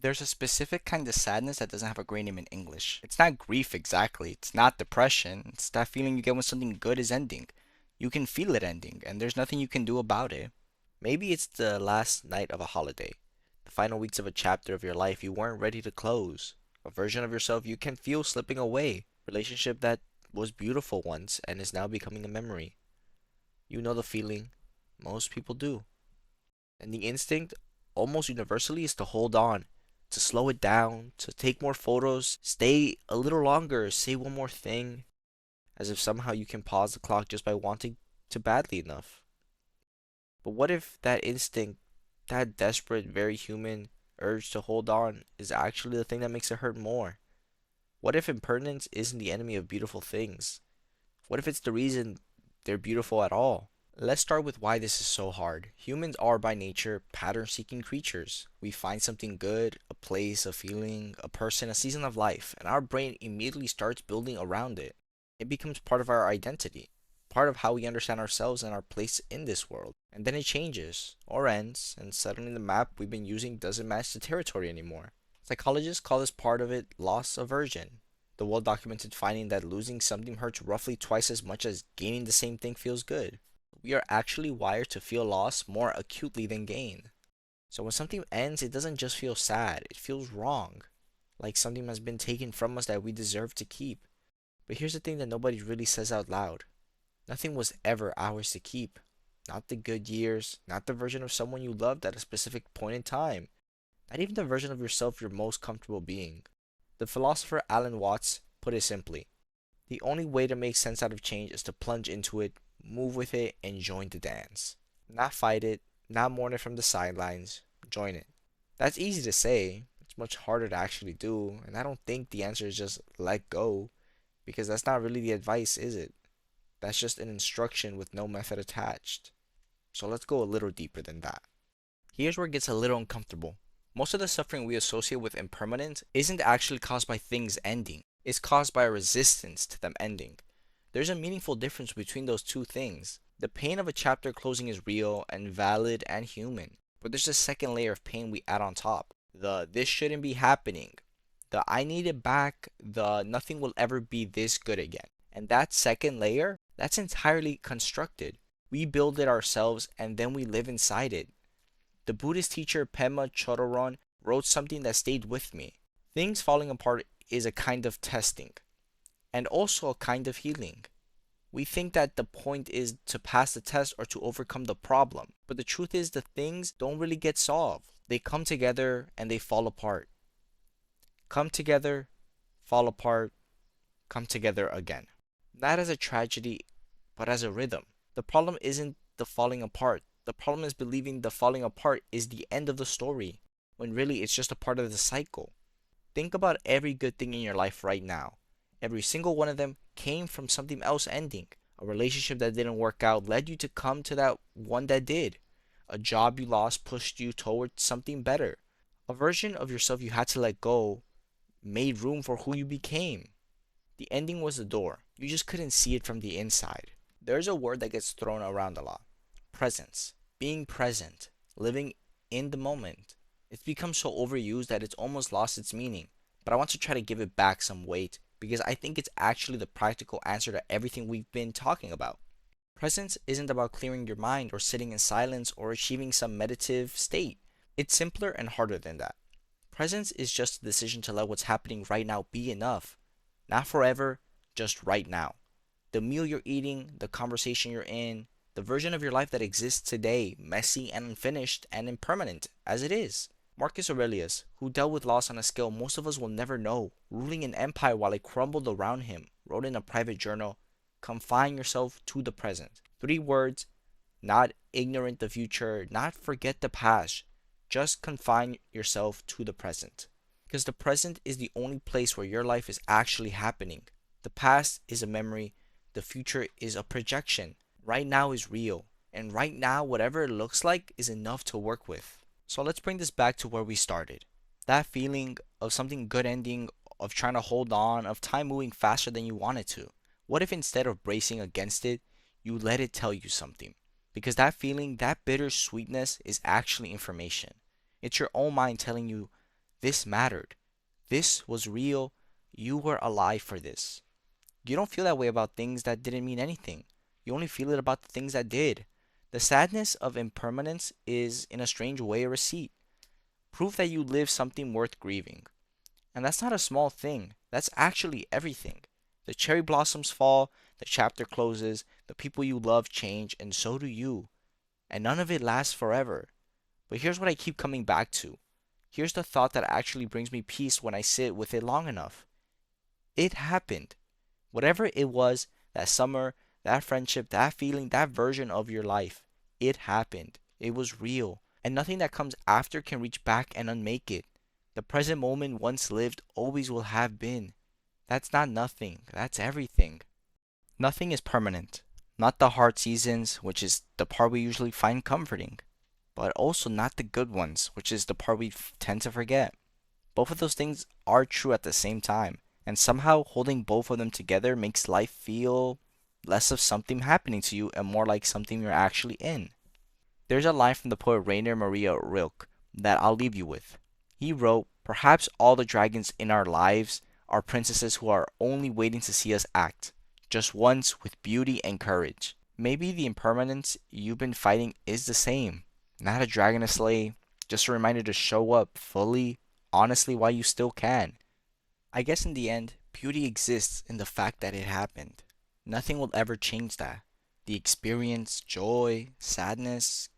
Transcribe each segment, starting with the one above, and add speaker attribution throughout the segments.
Speaker 1: There's a specific kind of sadness that doesn't have a great name in English. It's not grief exactly, it's not depression, it's that feeling you get when something good is ending. You can feel it ending, and there's nothing you can do about it. Maybe it's the last night of a holiday, the final weeks of a chapter of your life you weren't ready to close, a version of yourself you can feel slipping away, relationship that was beautiful once and is now becoming a memory. You know the feeling. Most people do. And the instinct, almost universally, is to hold on, to slow it down, to take more photos, stay a little longer, say one more thing, as if somehow you can pause the clock just by wanting to badly enough. But what if that instinct, that desperate, very human urge to hold on, is actually the thing that makes it hurt more? What if impermanence isn't the enemy of beautiful things? What if it's the reason they're beautiful at all? Let's start with why this is so hard. Humans are by nature pattern seeking creatures. We find something good, a place, a feeling, a person, a season of life, and our brain immediately starts building around it. It becomes part of our identity, part of how we understand ourselves and our place in this world. And then it changes, or ends, and suddenly the map we've been using doesn't match the territory anymore. Psychologists call this part of it loss aversion. The well documented finding that losing something hurts roughly twice as much as gaining the same thing feels good. We are actually wired to feel loss more acutely than gain. So when something ends, it doesn't just feel sad, it feels wrong. Like something has been taken from us that we deserve to keep. But here's the thing that nobody really says out loud. Nothing was ever ours to keep. Not the good years, not the version of someone you loved at a specific point in time, not even the version of yourself you're most comfortable being. The philosopher Alan Watts put it simply: the only way to make sense out of change is to plunge into it, move with it, and join the dance. Not fight it, not mourn it from the sidelines, join it. That's easy to say, it's much harder to actually do, and I don't think the answer is just let go, because that's not really the advice, is it? That's just an instruction with no method attached. So let's go a little deeper than that. Here's where it gets a little uncomfortable. Most of the suffering we associate with impermanence isn't actually caused by things ending, it's caused by a resistance to them ending. There's a meaningful difference between those two things. The pain of a chapter closing is real and valid and human, but there's a second layer of pain we add on top. The this shouldn't be happening, the I need it back, the nothing will ever be this good again. And that second layer, that's entirely constructed. We build it ourselves and then we live inside it. The Buddhist teacher Pema Chödrön wrote something that stayed with me. Things falling apart is a kind of testing, and also a kind of healing. We think that the point is to pass the test or to overcome the problem, but the truth is the things don't really get solved. They come together and they fall apart. Come together, fall apart, come together again. Not as a tragedy, but as a rhythm. The problem isn't the falling apart. The problem is believing the falling apart is the end of the story, when really it's just a part of the cycle. Think about every good thing in your life right now. Every single one of them came from something else ending. A relationship that didn't work out led you to come to that one that did. A job you lost pushed you towards something better. A version of yourself you had to let go made room for who you became. The ending was the door. You just couldn't see it from the inside. There's a word that gets thrown around a lot: presence. Being present. Living in the moment. It's become so overused that it's almost lost its meaning. But I want to try to give it back some weight because I think it's actually the practical answer to everything we've been talking about. Presence isn't about clearing your mind or sitting in silence or achieving some meditative state. It's simpler and harder than that. Presence is just a decision to let what's happening right now be enough. Not forever, just right now. The meal you're eating, the conversation you're in, the version of your life that exists today, messy and unfinished and impermanent as it is. Marcus Aurelius, who dealt with loss on a scale most of us will never know, ruling an empire while it crumbled around him, wrote in a private journal: confine yourself to the present. 3 words: not ignorant the future, not forget the past, just confine yourself to the present. Because the present is the only place where your life is actually happening. The past is a memory, the future is a projection. Right now is real, and right now, whatever it looks like, is enough to work with. So let's bring this back to where we started. That feeling of something good ending, of trying to hold on, of time moving faster than you want it to. What if instead of bracing against it, you let it tell you something? Because that feeling, that bitter sweetness, is actually information. It's your own mind telling you, This mattered. This was real. You were alive for this. You don't feel that way about things that didn't mean anything. You only feel it about the things that did. The sadness of impermanence is, in a strange way, a receipt. Proof that you live something worth grieving. And that's not a small thing. That's actually everything. The cherry blossoms fall, the chapter closes, the people you love change, and so do you. And none of it lasts forever. But here's what I keep coming back to. Here's the thought that actually brings me peace when I sit with it long enough. It happened. Whatever it was, that summer, that friendship, that feeling, that version of your life, it happened. It was real. And nothing that comes after can reach back and unmake it. The present moment once lived always will have been. That's not nothing. That's everything. Nothing is permanent. Not the hard seasons, which is the part we usually find comforting, but also not the good ones, which is the part we tend to forget. Both of those things are true at the same time, and somehow holding both of them together makes life feel less of something happening to you and more like something you're actually in. There's a line from the poet Rainer Maria Rilke that I'll leave you with. He wrote, "Perhaps all the dragons in our lives are princesses who are only waiting to see us act, just once with beauty and courage." Maybe the impermanence you've been fighting is the same. Not a dragon to slay, just a reminder to show up fully, honestly while you still can. I guess in the end, beauty exists in the fact that it happened. Nothing will ever change that. The experience, joy, sadness,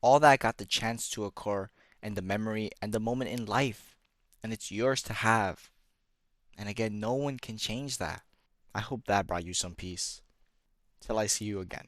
Speaker 1: all that got the chance to occur, and the memory and the moment in life. And it's yours to have. And again, no one can change that. I hope that brought you some peace. Till I see you again.